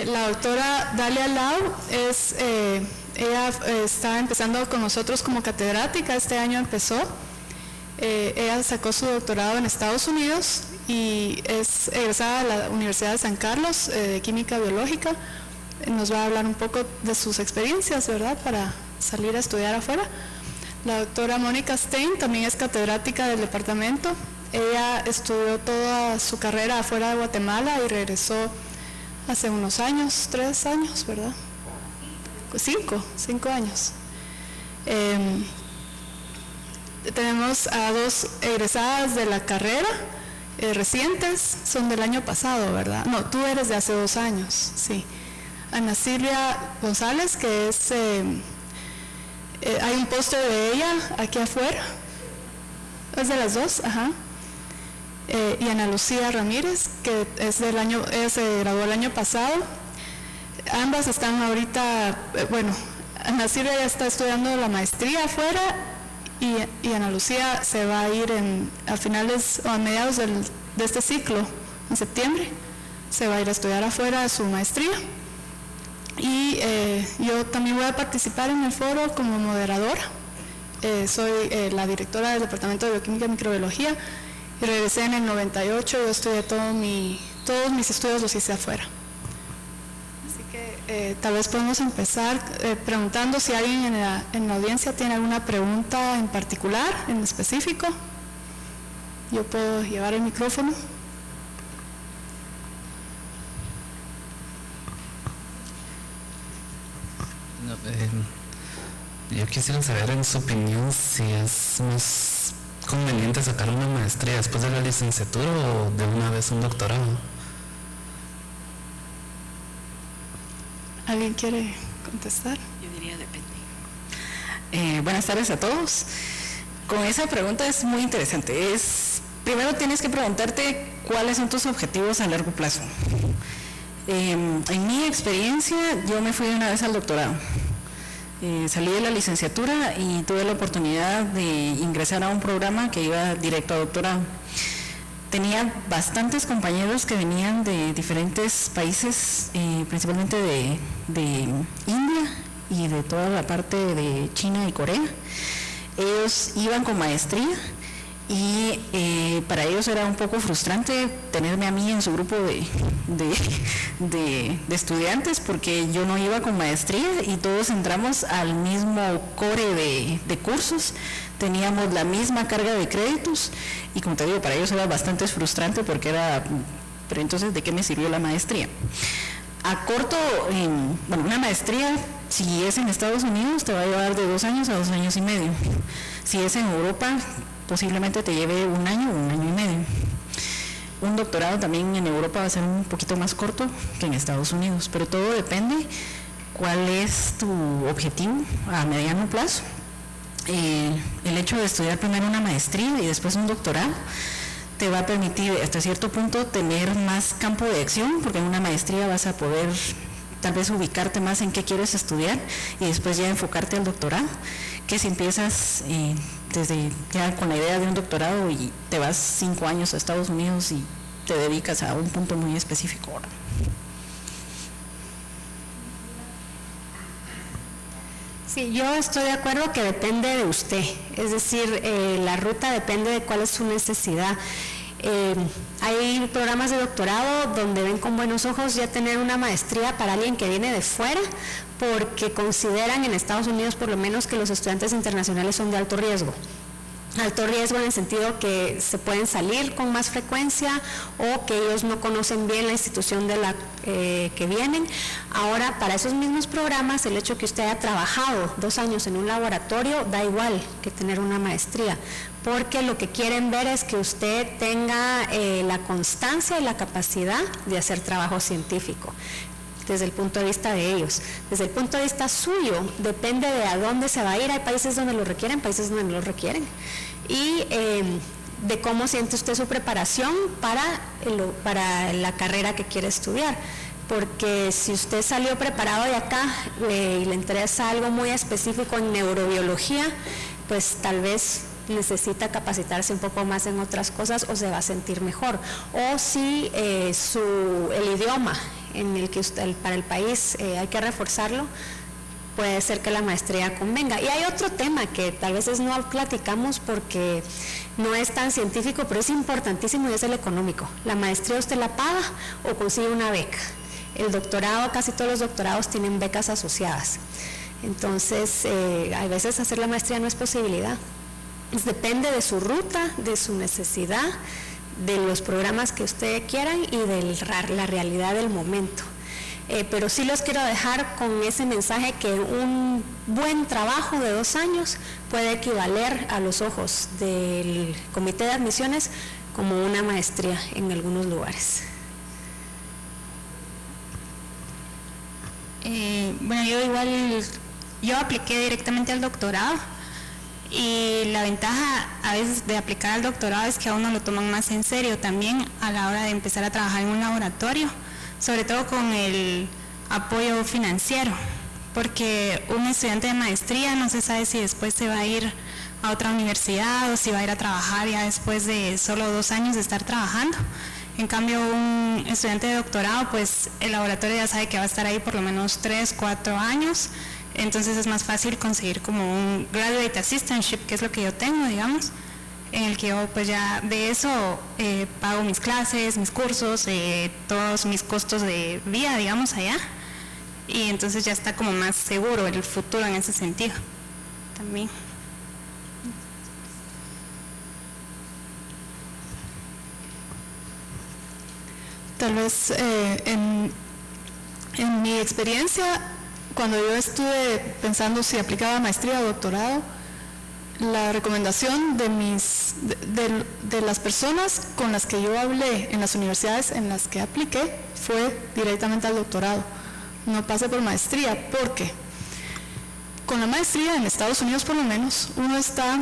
La doctora Dalia Lau ella está empezando con nosotros como catedrática, este año empezó. Ella sacó su doctorado en Estados Unidos y es egresada de la Universidad de San Carlos de Química Biológica. Nos va a hablar un poco de sus experiencias, ¿verdad?, para salir a estudiar afuera. La doctora Mónica Stein también es catedrática del departamento. Ella estudió toda su carrera afuera de Guatemala y regresó hace unos años, 3 años, ¿verdad? 5 años. Tenemos a 2 egresadas de la carrera, recientes, son del año pasado, ¿verdad? No, tú eres de hace 2 años, sí. Ana Silvia González, que es, hay un póster de ella aquí afuera, es de las 2, ajá. Y Ana Lucía Ramírez, que es se graduó el año pasado. Ambas están ahorita, Ana Silvia ya está estudiando la maestría afuera y Ana Lucía se va a ir a finales o a mediados de este ciclo, en septiembre, se va a ir a estudiar afuera su maestría. Y yo también voy a participar en el foro como moderadora. Soy la directora del Departamento de Bioquímica y Microbiología y regresé en el 98. Yo estudié todos mis estudios los hice afuera. Así que tal vez podemos empezar preguntando si alguien en la audiencia tiene alguna pregunta en particular, en específico. Yo puedo llevar el micrófono. Yo quisiera saber, en su opinión, si es más conveniente sacar una maestría después de la licenciatura o de una vez un doctorado. ¿Alguien quiere contestar? Yo diría depende. Buenas tardes a todos. Con esa pregunta es muy interesante. Primero tienes que preguntarte cuáles son tus objetivos a largo plazo. En mi experiencia, yo me fui de una vez al doctorado. Salí de la licenciatura y tuve la oportunidad de ingresar a un programa que iba directo a doctorado. Tenía bastantes compañeros que venían de diferentes países, principalmente de India y de toda la parte de China y Corea. Ellos iban con maestría y para ellos era un poco frustrante tenerme a mí en su grupo de estudiantes, porque yo no iba con maestría y todos entramos al mismo core de cursos, teníamos la misma carga de créditos y, como te digo, para ellos era bastante frustrante porque pero entonces, ¿de qué me sirvió la maestría? A corto, una maestría, si es en Estados Unidos, te va a llevar de 2 años a 2 años y medio. Si es en Europa, posiblemente te lleve 1 año o 1 año y medio. Un doctorado también en Europa va a ser un poquito más corto que en Estados Unidos, pero todo depende cuál es tu objetivo a mediano plazo. El hecho de estudiar primero una maestría y después un doctorado te va a permitir hasta cierto punto tener más campo de acción, porque en una maestría vas a poder tal vez ubicarte más en qué quieres estudiar y después ya enfocarte al doctorado, que si empiezas desde ya con la idea de un doctorado y te vas 5 años a Estados Unidos y te dedicas a un punto muy específico. Sí, yo estoy de acuerdo que depende de usted, es decir, la ruta depende de cuál es su necesidad. Hay programas de doctorado donde ven con buenos ojos ya tener una maestría para alguien que viene de fuera, porque consideran en Estados Unidos por lo menos que los estudiantes internacionales son de alto riesgo. Alto riesgo en el sentido que se pueden salir con más frecuencia o que ellos no conocen bien la institución de la que vienen. Ahora, para esos mismos programas, el hecho que usted haya trabajado 2 años en un laboratorio da igual que tener una maestría, porque lo que quieren ver es que usted tenga la constancia y la capacidad de hacer trabajo científico. Desde el punto de vista de ellos. Desde el punto de vista suyo, depende de a dónde se va a ir. Hay países donde lo requieren, países donde no lo requieren. Y de cómo siente usted su preparación para la carrera que quiere estudiar. Porque si usted salió preparado de acá y le interesa algo muy específico en neurobiología, pues tal vez necesita capacitarse un poco más en otras cosas o se va a sentir mejor. O si el idioma en el que usted, para el país hay que reforzarlo, puede ser que la maestría convenga. Y hay otro tema que tal vez no platicamos porque no es tan científico, pero es importantísimo, y es el económico. La maestría usted la paga o consigue una beca. El doctorado, casi todos los doctorados tienen becas asociadas. Entonces, a veces hacer la maestría no es posibilidad. Depende de su ruta, de su necesidad, de los programas que usted quiera y de la realidad del momento. Pero sí los quiero dejar con ese mensaje que un buen trabajo de 2 años puede equivaler a los ojos del comité de admisiones como una maestría en algunos lugares. Bueno, yo apliqué directamente al doctorado, y la ventaja a veces de aplicar al doctorado es que a uno lo toman más en serio también a la hora de empezar a trabajar en un laboratorio, sobre todo con el apoyo financiero, porque un estudiante de maestría no se sabe si después se va a ir a otra universidad o si va a ir a trabajar ya después de solo 2 años de estar trabajando. En cambio, un estudiante de doctorado, pues el laboratorio ya sabe que va a estar ahí por lo menos 3, 4 años, entonces es más fácil conseguir como un graduate assistantship, que es lo que yo tengo, digamos, en el que yo pues ya de eso pago mis clases, mis cursos, todos mis costos de vida, digamos, allá, y entonces ya está como más seguro el futuro en ese sentido también. Tal vez en mi experiencia, cuando yo estuve pensando si aplicaba maestría o doctorado, la recomendación de las personas con las que yo hablé en las universidades en las que apliqué fue directamente al doctorado. No pase por maestría, porque con la maestría en Estados Unidos por lo menos uno está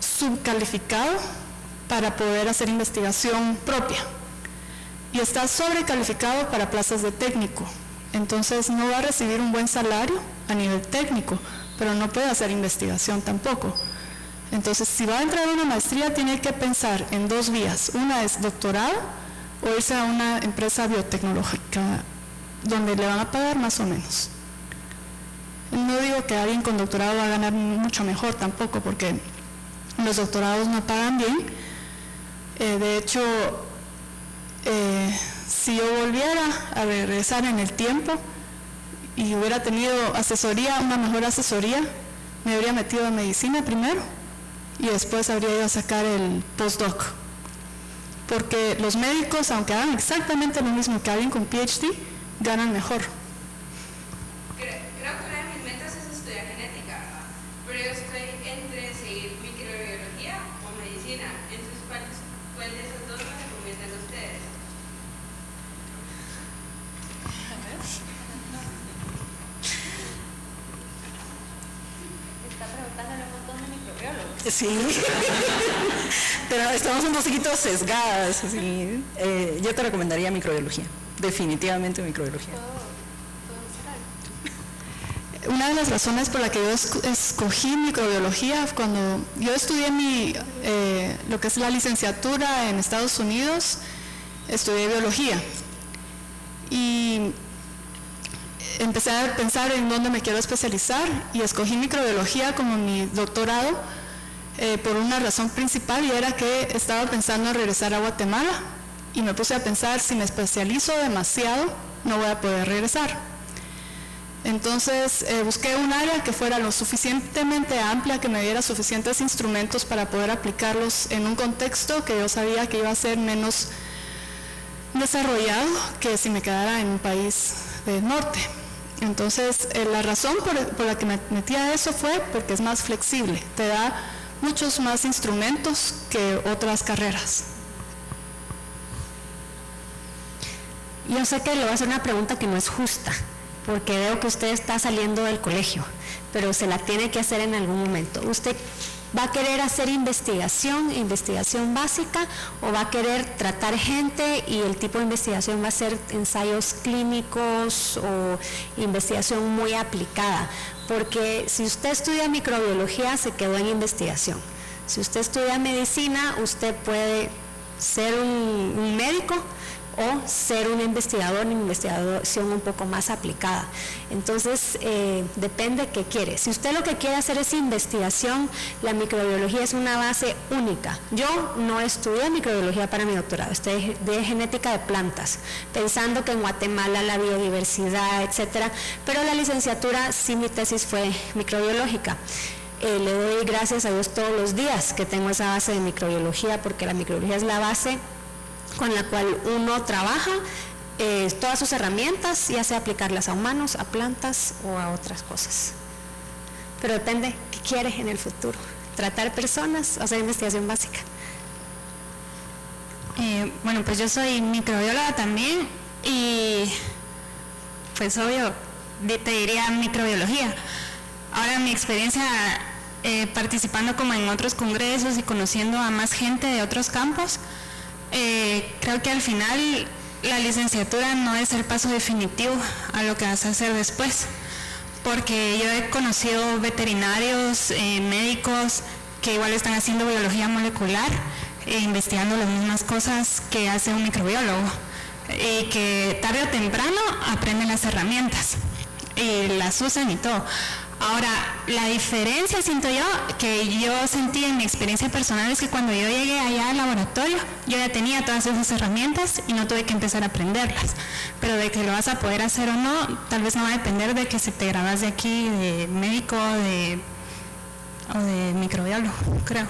subcalificado para poder hacer investigación propia y está sobrecalificado para plazas de técnico. Entonces no va a recibir un buen salario a nivel técnico, pero no puede hacer investigación tampoco. Entonces, si va a entrar a una maestría, tiene que pensar en 2 vías. Una es doctorado o irse a una empresa biotecnológica donde le van a pagar más o menos. No digo que alguien con doctorado va a ganar mucho mejor tampoco, porque los doctorados no pagan bien. De hecho, si yo volviera a regresar en el tiempo y hubiera tenido asesoría, una mejor asesoría, me habría metido a medicina primero y después habría ido a sacar el postdoc. Porque los médicos, aunque hagan exactamente lo mismo que alguien con PhD, ganan mejor. Creo que una de mis metas es estudiar genética, ¿verdad? Pero yo estoy entre seguir microbiología o medicina. Entonces, ¿cuál de esas dos me recomiendan ustedes? Está preguntándole un montón de microbiólogos. Sí, pero estamos un poquito sesgadas. Así. Yo te recomendaría microbiología, definitivamente microbiología. Una de las razones por la que yo escogí microbiología, cuando yo estudié lo que es la licenciatura en Estados Unidos, estudié biología y empecé a pensar en dónde me quiero especializar y escogí microbiología como mi doctorado por una razón principal, y era que estaba pensando en regresar a Guatemala y me puse a pensar, si me especializo demasiado no voy a poder regresar. Entonces busqué un área que fuera lo suficientemente amplia, que me diera suficientes instrumentos para poder aplicarlos en un contexto que yo sabía que iba a ser menos desarrollado que si me quedara en un país del norte. Entonces la razón por la que me metí a eso fue porque es más flexible, te da muchos más instrumentos que otras carreras. Yo sé que le voy a hacer una pregunta que no es justa, porque veo que usted está saliendo del colegio, pero se la tiene que hacer en algún momento. ¿Usted va a querer hacer investigación básica, o va a querer tratar gente y el tipo de investigación va a ser ensayos clínicos o investigación muy aplicada? Porque si usted estudia microbiología, se quedó en investigación. Si usted estudia medicina, usted puede ser un médico o ser un investigador en investigación un poco más aplicada. Entonces, depende qué quiere. Si usted lo que quiere hacer es investigación, la microbiología es una base única. Yo no estudié microbiología para mi doctorado, estudié de genética de plantas, pensando que en Guatemala la biodiversidad, etcétera, pero la licenciatura sí, mi tesis fue microbiológica. Le doy gracias a Dios todos los días que tengo esa base de microbiología, porque la microbiología es la base con la cual uno trabaja todas sus herramientas, ya sea aplicarlas a humanos, a plantas o a otras cosas. Pero depende qué quiere en el futuro, tratar personas o hacer investigación básica. Bueno, pues yo soy microbióloga también y pues obvio te diría microbiología. Ahora mi experiencia participando como en otros congresos y conociendo a más gente de otros campos, creo que al final la licenciatura no es el paso definitivo a lo que vas a hacer después, porque yo he conocido veterinarios, médicos que igual están haciendo biología molecular, investigando las mismas cosas que hace un microbiólogo y que tarde o temprano aprenden las herramientas y las usan y todo. Ahora, la diferencia, siento yo, que yo sentí en mi experiencia personal es que cuando yo llegué allá al laboratorio, yo ya tenía todas esas herramientas y no tuve que empezar a aprenderlas. Pero de que lo vas a poder hacer o no, tal vez no va a depender de que si te grabas de aquí, de médico o de microbiólogo, creo.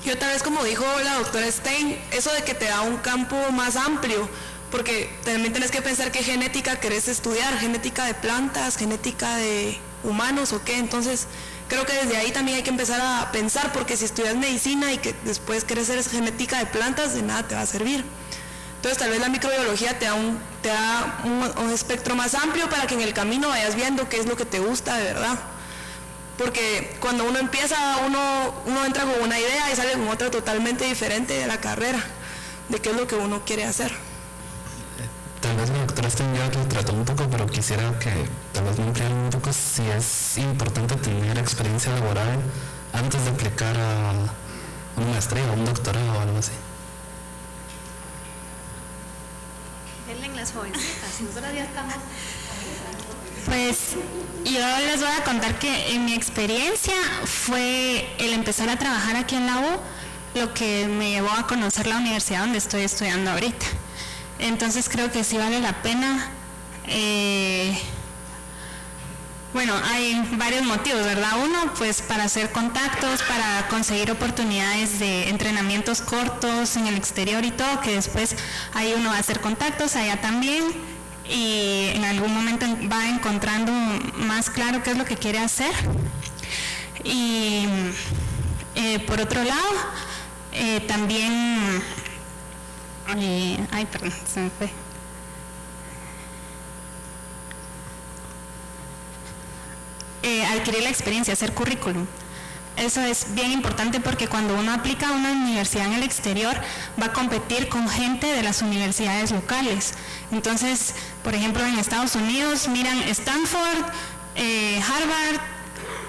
Yo tal vez, como dijo la doctora Stein, eso de que te da un campo más amplio, porque también tenés que pensar qué genética querés estudiar, genética de plantas, genética de humanos o qué. Entonces creo que desde ahí también hay que empezar a pensar, porque si estudias medicina y que después querés hacer genética de plantas, de nada te va a servir. Entonces tal vez la microbiología te da un espectro más amplio para que en el camino vayas viendo qué es lo que te gusta de verdad. Porque cuando uno empieza, uno entra con una idea y sale con otra totalmente diferente de la carrera, de qué es lo que uno quiere hacer. Tal vez la doctora Stein ya lo trató un poco, pero quisiera que tal vez me ampliara un poco si es importante tener experiencia laboral antes de aplicar a una maestría o un doctorado o algo así. Denle las jovencitas, nosotros ya estamos... Pues yo les voy a contar que en mi experiencia fue el empezar a trabajar aquí en la U lo que me llevó a conocer la universidad donde estoy estudiando ahorita. Entonces creo que sí vale la pena. Bueno, hay varios motivos, ¿verdad? Uno, pues para hacer contactos, para conseguir oportunidades de entrenamientos cortos en el exterior y todo, que después ahí uno va a hacer contactos allá también y en algún momento va encontrando más claro qué es lo que quiere hacer. Y por otro lado, también... ay, perdón, se me fue. Adquirir la experiencia, hacer currículum. Eso es bien importante porque cuando uno aplica a una universidad en el exterior va a competir con gente de las universidades locales. Entonces, por ejemplo, en Estados Unidos miran Stanford, Harvard,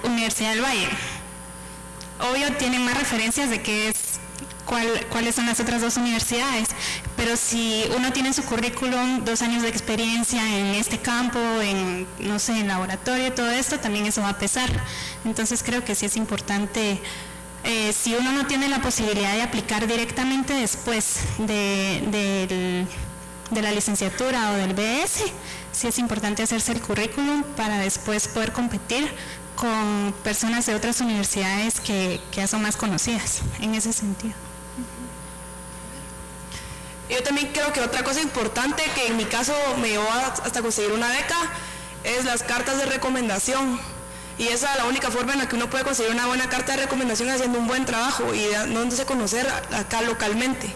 Universidad del Valle. Obvio tienen más referencias de qué es cuáles son las otras dos universidades, pero si uno tiene en su currículum 2 años de experiencia en este campo, en, no sé, en laboratorio, todo esto, también eso va a pesar. Entonces creo que sí es importante, si uno no tiene la posibilidad de aplicar directamente después de la licenciatura o del BS, sí es importante hacerse el currículum para después poder competir con personas de otras universidades que ya son más conocidas en ese sentido. Yo también creo que otra cosa importante que en mi caso me llevó hasta conseguir una beca es las cartas de recomendación. Y esa es la única forma en la que uno puede conseguir una buena carta de recomendación, haciendo un buen trabajo y dándose a conocer acá localmente.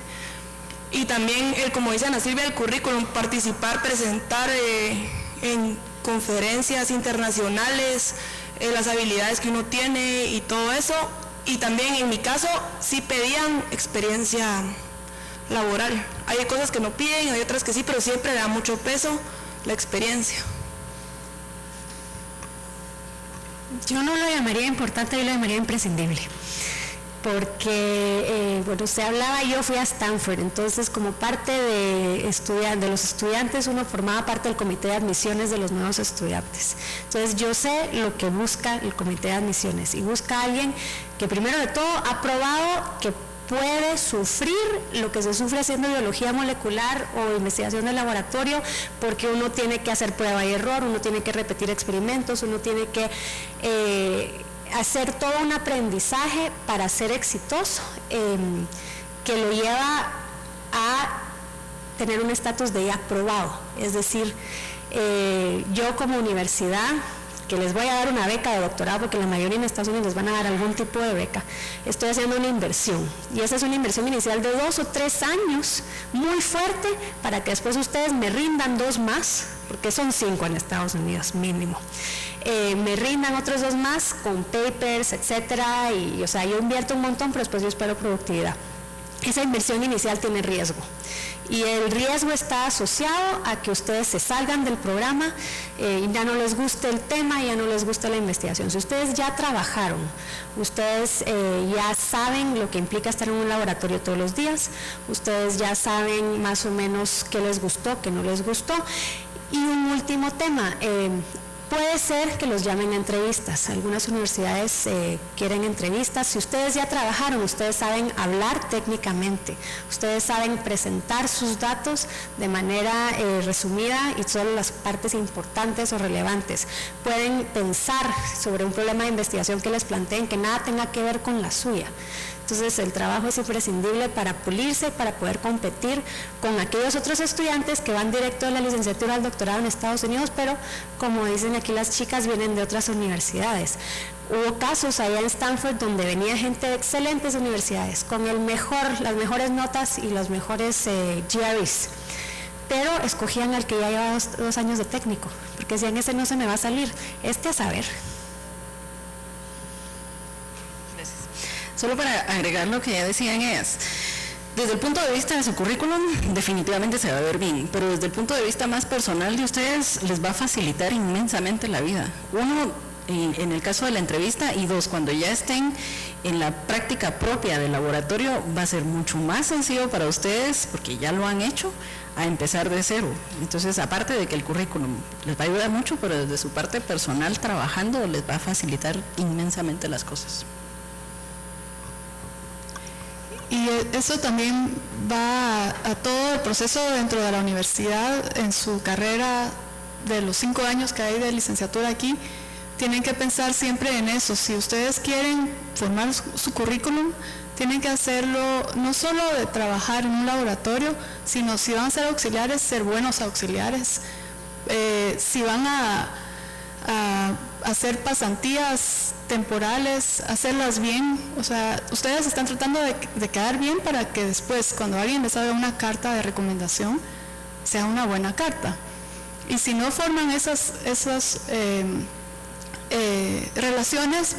Y también, como dice Ana Silvia, el currículum, participar, presentar en conferencias internacionales, las habilidades que uno tiene y todo eso. Y también en mi caso sí pedían experiencia laboral. Hay cosas que no piden, hay otras que sí, pero siempre le da mucho peso la experiencia. Yo no lo llamaría importante, yo lo llamaría imprescindible. porque, bueno, usted hablaba, yo fui a Stanford, entonces como parte de los estudiantes, uno formaba parte del comité de admisiones de los nuevos estudiantes. Entonces yo sé lo que busca el comité de admisiones, y busca a alguien que primero de todo ha probado que puede sufrir lo que se sufre haciendo biología molecular o investigación de laboratorio, porque uno tiene que hacer prueba y error, uno tiene que repetir experimentos, uno tiene que hacer todo un aprendizaje para ser exitoso, que lo lleva a tener un estatus de ya aprobado. Es decir, yo como universidad, que les voy a dar una beca de doctorado, porque la mayoría en Estados Unidos les van a dar algún tipo de beca, estoy haciendo una inversión, y esa es una inversión inicial de 2 o 3 años, muy fuerte, para que después ustedes me rindan 2 más, porque son 5 en Estados Unidos mínimo, me rindan otros 2 más con papers, etcétera, y o sea, yo invierto un montón, pero después yo espero productividad. Esa inversión inicial tiene riesgo, y el riesgo está asociado a que ustedes se salgan del programa y ya no les guste el tema, ya no les gusta la investigación. Si ustedes ya trabajaron, ustedes ya saben lo que implica estar en un laboratorio todos los días, ustedes ya saben más o menos qué les gustó, qué no les gustó. Y un último tema, puede ser que los llamen a entrevistas. Algunas universidades quieren entrevistas. Si ustedes ya trabajaron, ustedes saben hablar técnicamente, ustedes saben presentar sus datos de manera resumida y solo las partes importantes o relevantes. Pueden pensar sobre un problema de investigación que les planteen que nada tenga que ver con la suya. Entonces el trabajo es imprescindible para pulirse, para poder competir con aquellos otros estudiantes que van directo de la licenciatura al doctorado en Estados Unidos, pero como dicen aquí las chicas, vienen de otras universidades. Hubo casos allá en Stanford donde venía gente de excelentes universidades, con las mejores notas y los mejores GREs, pero escogían al que ya llevaba 2 años de técnico, porque decían, ese no se me va a salir, a saber. Solo para agregar lo que ya decían ellas, desde el punto de vista de su currículum definitivamente se va a ver bien, pero desde el punto de vista más personal de ustedes les va a facilitar inmensamente la vida. 1, en el caso de la entrevista, y 2, cuando ya estén en la práctica propia del laboratorio, va a ser mucho más sencillo para ustedes, porque ya lo han hecho, a empezar de cero. Entonces, aparte de que el currículum les va a ayudar mucho, pero desde su parte personal trabajando les va a facilitar inmensamente las cosas. Y eso también va a todo el proceso dentro de la universidad, en su carrera de los 5 años que hay de licenciatura aquí. Tienen que pensar siempre en eso. Si ustedes quieren formar su currículum, tienen que hacerlo no solo de trabajar en un laboratorio, sino si van a ser auxiliares, ser buenos auxiliares. Si van a hacer pasantías temporales, hacerlas bien. O sea, ustedes están tratando de quedar bien para que después, cuando alguien les haga una carta de recomendación, sea una buena carta. Y si no forman esas relaciones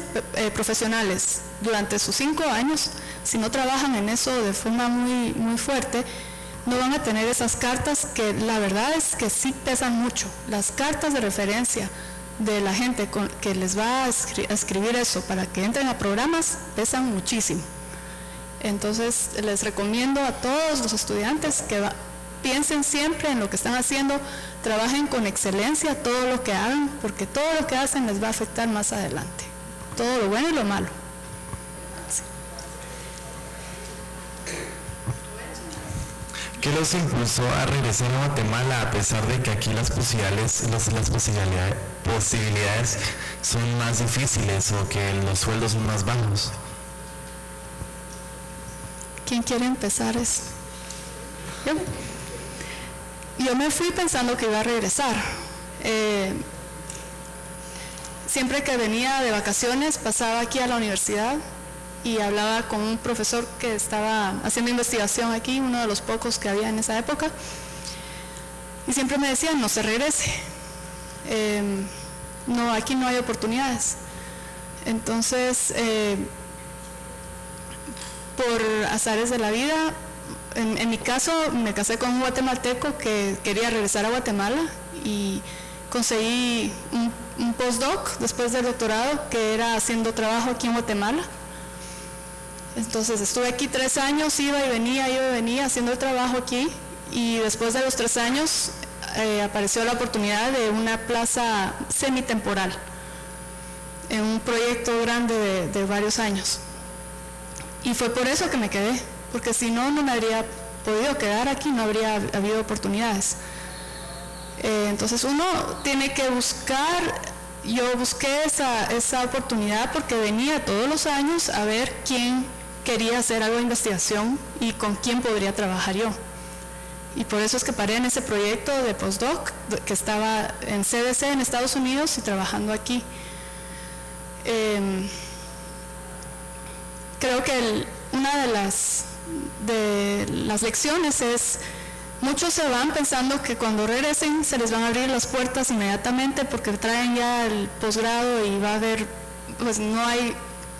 profesionales durante sus 5 años, si no trabajan en eso de forma muy, muy fuerte, no van a tener esas cartas, que la verdad es que sí pesan mucho. Las cartas de referencia de la gente que les va a escribir eso para que entren a programas pesan muchísimo. Entonces les recomiendo a todos los estudiantes que piensen siempre en lo que están haciendo, trabajen con excelencia todo lo que hagan, porque todo lo que hacen les va a afectar más adelante, todo lo bueno y lo malo. ¿Qué los impulsó a regresar a Guatemala a pesar de que aquí las posibilidades son más difíciles o que los sueldos son más bajos? ¿Quién quiere empezar eso? Yo me fui pensando que iba a regresar. Siempre que venía de vacaciones pasaba aquí a la universidad y hablaba con un profesor que estaba haciendo investigación aquí, uno de los pocos que había en esa época, y siempre me decían, no se regrese, no, aquí no hay oportunidades. Entonces, por azares de la vida, en mi caso me casé con un guatemalteco que quería regresar a Guatemala y conseguí un postdoc después del doctorado que era haciendo trabajo aquí en Guatemala. Entonces estuve aquí 3 años, iba y venía haciendo el trabajo aquí, y después de los 3 años apareció la oportunidad de una plaza semitemporal en un proyecto grande de varios años. Y fue por eso que me quedé, porque si no, no me habría podido quedar aquí, no habría habido oportunidades. Entonces uno tiene que buscar, yo busqué esa oportunidad porque venía todos los años a ver quién quería hacer algo de investigación y con quién podría trabajar yo. Y por eso es que paré en ese proyecto de postdoc que estaba en CDC en Estados Unidos y trabajando aquí. Creo que una de las lecciones es, muchos se van pensando que cuando regresen se les van a abrir las puertas inmediatamente porque traen ya el posgrado y va a haber, pues no hay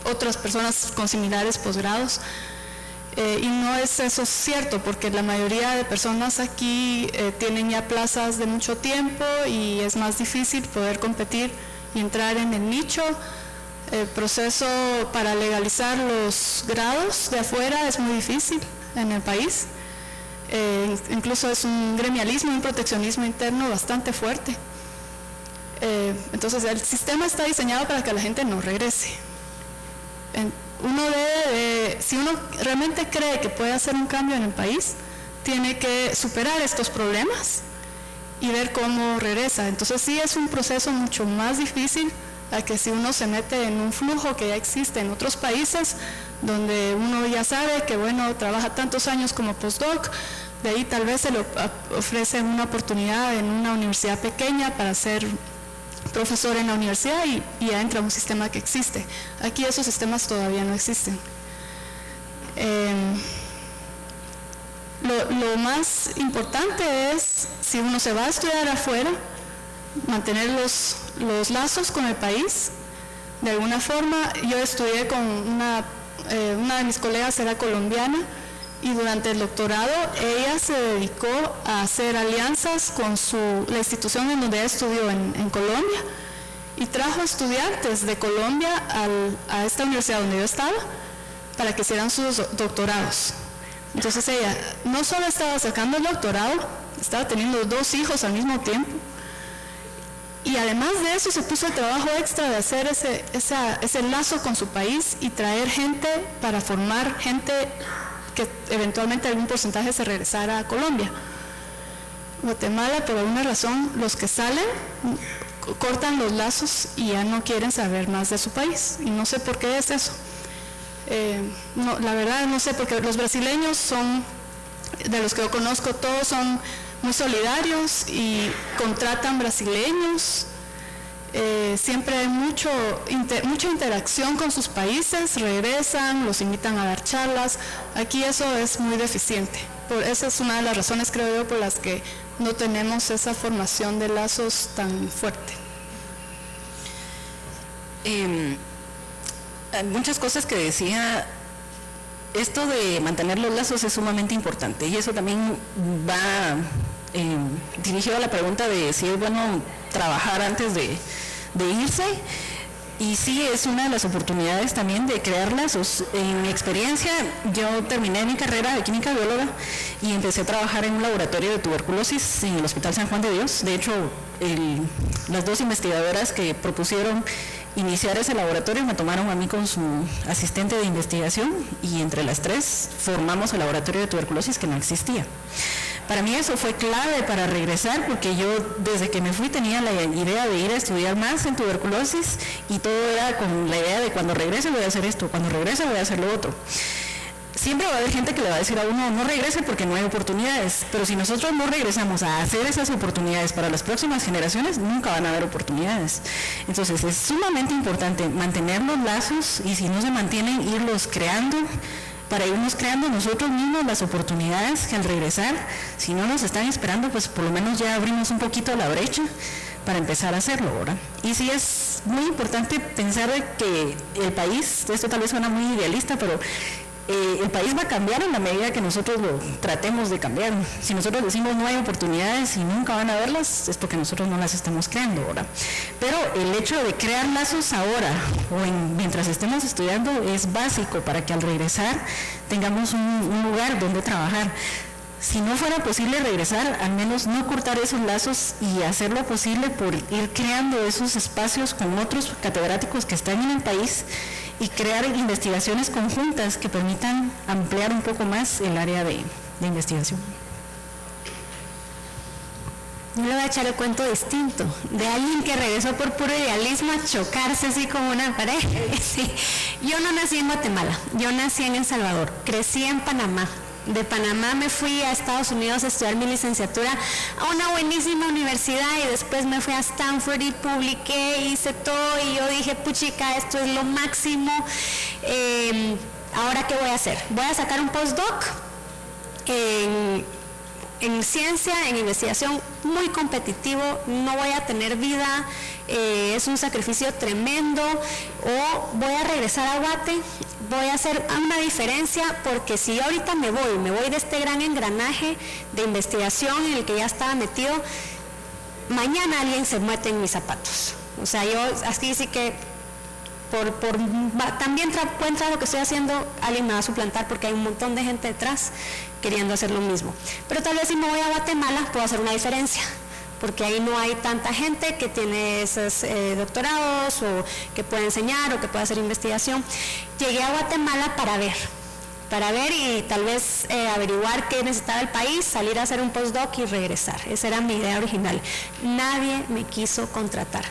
otras personas con similares posgrados. Y no es eso cierto, porque la mayoría de personas aquí tienen ya plazas de mucho tiempo y es más difícil poder competir y entrar en el nicho. El proceso para legalizar los grados de afuera es muy difícil en el país. Incluso es un gremialismo, un proteccionismo interno bastante fuerte. Entonces el sistema está diseñado para que la gente no regrese. Si uno realmente cree que puede hacer un cambio en el país, tiene que superar estos problemas y ver cómo regresa. Entonces sí es un proceso mucho más difícil a que si uno se mete en un flujo que ya existe en otros países, donde uno ya sabe que bueno, trabaja tantos años como postdoc, de ahí tal vez se le ofrece una oportunidad en una universidad pequeña para ser profesor en la universidad y ya entra un sistema que existe. Aquí esos sistemas todavía no existen. Lo más importante es, si uno se va a estudiar afuera, mantener los lazos con el país. De alguna forma, yo estudié con una de mis colegas, era colombiana, y durante el doctorado ella se dedicó a hacer alianzas con la institución en donde ella estudió en Colombia, y trajo estudiantes de Colombia a esta universidad donde yo estaba para que hicieran sus doctorados. Entonces ella no solo estaba sacando el doctorado, estaba teniendo 2 hijos al mismo tiempo, y además de eso se puso el trabajo extra de hacer ese lazo con su país y traer gente para formar gente que eventualmente algún porcentaje se regresara a Colombia. Guatemala, por alguna razón, los que salen cortan los lazos y ya no quieren saber más de su país, y no sé por qué es eso. No, la verdad no sé, porque los brasileños son, de los que yo conozco, todos son muy solidarios y contratan brasileños. Siempre hay mucha interacción con sus países, regresan, los invitan a dar charlas. Aquí eso es muy deficiente. Esa es una de las razones, creo yo, por las que no tenemos esa formación de lazos tan fuerte. Muchas cosas que decía, esto de mantener los lazos es sumamente importante, y eso también va dirigido a la pregunta de si es bueno trabajar antes de irse. Y sí, es una de las oportunidades también de crear lazos. En mi experiencia, yo terminé mi carrera de química bióloga y empecé a trabajar en un laboratorio de tuberculosis en el Hospital San Juan de Dios. De hecho, las 2 investigadoras que propusieron iniciar ese laboratorio me tomaron a mí con su asistente de investigación, y entre las 3 formamos el laboratorio de tuberculosis, que no existía. Para mí eso fue clave para regresar, porque yo desde que me fui tenía la idea de ir a estudiar más en tuberculosis, y todo era con la idea de cuando regrese voy a hacer esto, cuando regrese voy a hacer lo otro. Siempre va a haber gente que le va a decir a uno, no regrese porque no hay oportunidades, pero si nosotros no regresamos a hacer esas oportunidades para las próximas generaciones, nunca van a haber oportunidades. Entonces es sumamente importante mantener los lazos, y si no se mantienen, irlos creando, para irnos creando nosotros mismos las oportunidades que al regresar, si no nos están esperando, pues por lo menos ya abrimos un poquito la brecha para empezar a hacerlo, ¿verdad? Y sí es muy importante pensar que el país, esto tal vez suena muy idealista, pero el país va a cambiar en la medida que nosotros lo tratemos de cambiar. Si nosotros decimos no hay oportunidades y nunca van a verlas, es porque nosotros no las estamos creando, ¿verdad? Pero el hecho de crear lazos ahora o mientras estemos estudiando es básico para que al regresar tengamos un lugar donde trabajar. Si no fuera posible regresar, al menos no cortar esos lazos y hacer lo posible por ir creando esos espacios con otros catedráticos que están en el país y crear investigaciones conjuntas que permitan ampliar un poco más el área de investigación. Yo le voy a echar el cuento distinto, de alguien que regresó por puro idealismo a chocarse así como una pared. Sí. Yo no nací en Guatemala, yo nací en El Salvador, crecí en Panamá. De Panamá me fui a Estados Unidos a estudiar mi licenciatura a una buenísima universidad y después me fui a Stanford y publiqué, hice todo y yo dije, puchica, esto es lo máximo. ¿Ahora qué voy a hacer? Voy a sacar un postdoc en ciencia, en investigación, muy competitivo, no voy a tener vida, es un sacrificio tremendo, o voy a regresar a Guate, voy a hacer una diferencia, porque si yo ahorita me voy de este gran engranaje de investigación en el que ya estaba metido, mañana alguien se mete en mis zapatos. O sea, yo así sí que también encuentra lo que estoy haciendo, alguien me va a suplantar porque hay un montón de gente detrás queriendo hacer lo mismo. Pero tal vez si me voy a Guatemala puedo hacer una diferencia, porque ahí no hay tanta gente que tiene esos doctorados o que puede enseñar o que puede hacer investigación. Llegué a Guatemala para ver y tal vez averiguar qué necesitaba el país, salir a hacer un postdoc y regresar. Esa era mi idea original. Nadie me quiso contratar.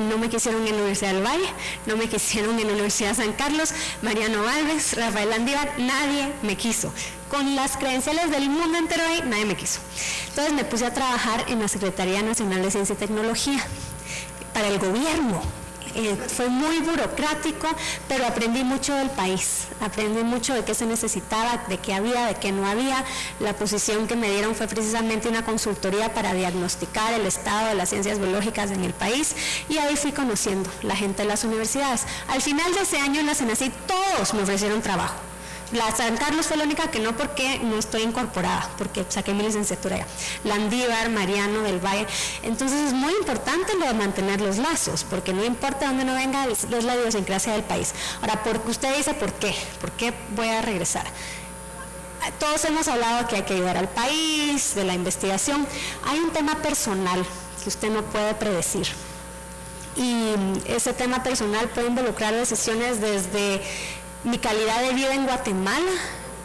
No me quisieron en la Universidad del Valle, no me quisieron en la Universidad de San Carlos, Mariano Alves, Rafael Andívar, nadie me quiso. Con las credenciales del mundo entero ahí, nadie me quiso. Entonces me puse a trabajar en la Secretaría Nacional de Ciencia y Tecnología, para el gobierno. Fue muy burocrático, pero aprendí mucho del país, aprendí mucho de qué se necesitaba, de qué había, de qué no había. La posición que me dieron fue precisamente una consultoría para diagnosticar el estado de las ciencias biológicas en el país, y ahí fui conociendo la gente de las universidades. Al final de ese año en la CENACYT todos me ofrecieron trabajo. La San Carlos fue la única que no, porque no estoy incorporada, porque saqué mi licenciatura ya. La Andívar, Mariano del Valle. Entonces es muy importante lo de mantener los lazos, porque no importa dónde no venga, es la idiosincrasia del país. Ahora, porque usted dice, ¿por qué? ¿Por qué voy a regresar? Todos hemos hablado que hay que ayudar al país, de la investigación. Hay un tema personal que usted no puede predecir. Y ese tema personal puede involucrar decisiones desde mi calidad de vida en Guatemala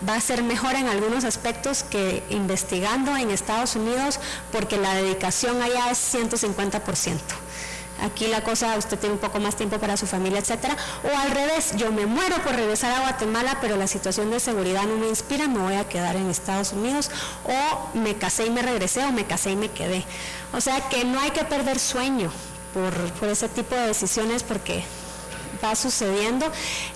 va a ser mejor en algunos aspectos que investigando en Estados Unidos, porque la dedicación allá es 150%. Aquí la cosa, usted tiene un poco más tiempo para su familia, etcétera. O al revés, yo me muero por regresar a Guatemala, pero la situación de seguridad no me inspira, me voy a quedar en Estados Unidos, o me casé y me regresé, o me casé y me quedé. O sea que no hay que perder sueño por ese tipo de decisiones, porque va sucediendo.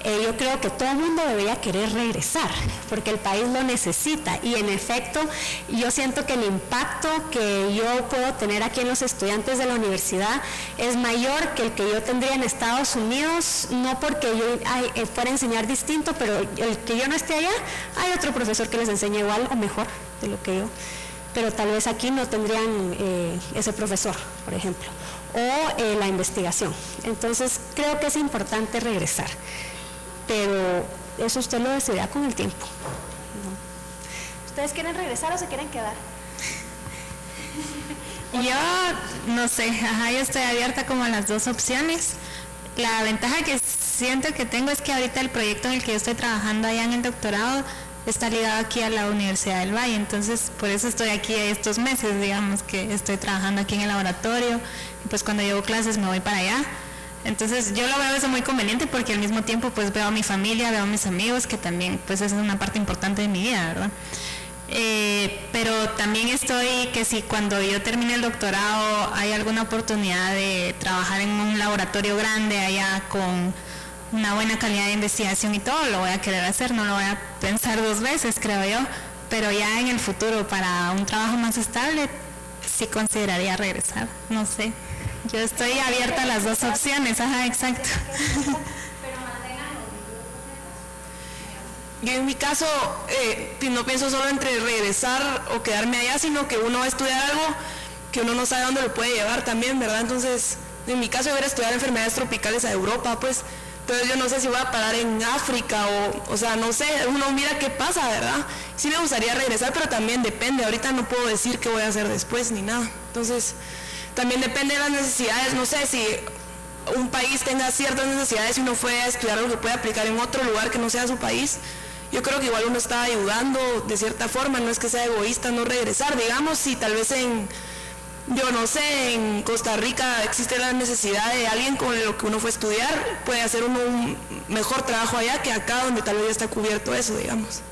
Yo creo que todo el mundo debería querer regresar, porque el país lo necesita, y en efecto yo siento que el impacto que yo puedo tener aquí en los estudiantes de la universidad es mayor que el que yo tendría en Estados Unidos, no porque yo fuera a enseñar distinto, pero el que yo no esté allá, hay otro profesor que les enseña igual o mejor de lo que yo, pero tal vez aquí no tendrían ese profesor, por ejemplo, o la investigación. Entonces creo que es importante regresar, pero eso usted lo decidirá con el tiempo, ¿no? ¿Ustedes quieren regresar o se quieren quedar? Yo no sé, yo estoy abierta como a las dos opciones. La ventaja que siento que tengo es que ahorita el proyecto en el que yo estoy trabajando allá en el doctorado está ligado aquí a la Universidad del Valle, entonces por eso estoy aquí estos meses, digamos que estoy trabajando aquí en el laboratorio, y pues cuando llevo clases me voy para allá. Entonces yo lo veo eso muy conveniente, porque al mismo tiempo pues veo a mi familia, veo a mis amigos, que también pues esa es una parte importante de mi vida, ¿verdad? Pero también estoy que si cuando yo termine el doctorado hay alguna oportunidad de trabajar en un laboratorio grande allá con una buena calidad de investigación y todo, lo voy a querer hacer, no lo voy a pensar dos veces, creo yo, pero ya en el futuro para un trabajo más estable sí consideraría regresar, no sé, yo estoy abierta a las dos opciones, exacto. Yo en mi caso no pienso solo entre regresar o quedarme allá, sino que uno va a estudiar algo que uno no sabe dónde lo puede llevar también, ¿verdad? Entonces, en mi caso yo voy a estudiar enfermedades tropicales a Europa, pues, entonces yo no sé si voy a parar en África o sea, no sé, uno mira qué pasa, ¿verdad? Sí me gustaría regresar, pero también depende, ahorita no puedo decir qué voy a hacer después ni nada, entonces, también depende de las necesidades, no sé si un país tenga ciertas necesidades y uno fue a estudiar algo que puede aplicar en otro lugar que no sea su país, yo creo que igual uno está ayudando de cierta forma, no es que sea egoísta no regresar, digamos, si tal vez yo no sé, en Costa Rica existe la necesidad de alguien con lo que uno fue a estudiar, puede hacer uno un mejor trabajo allá que acá donde tal vez ya está cubierto eso, digamos.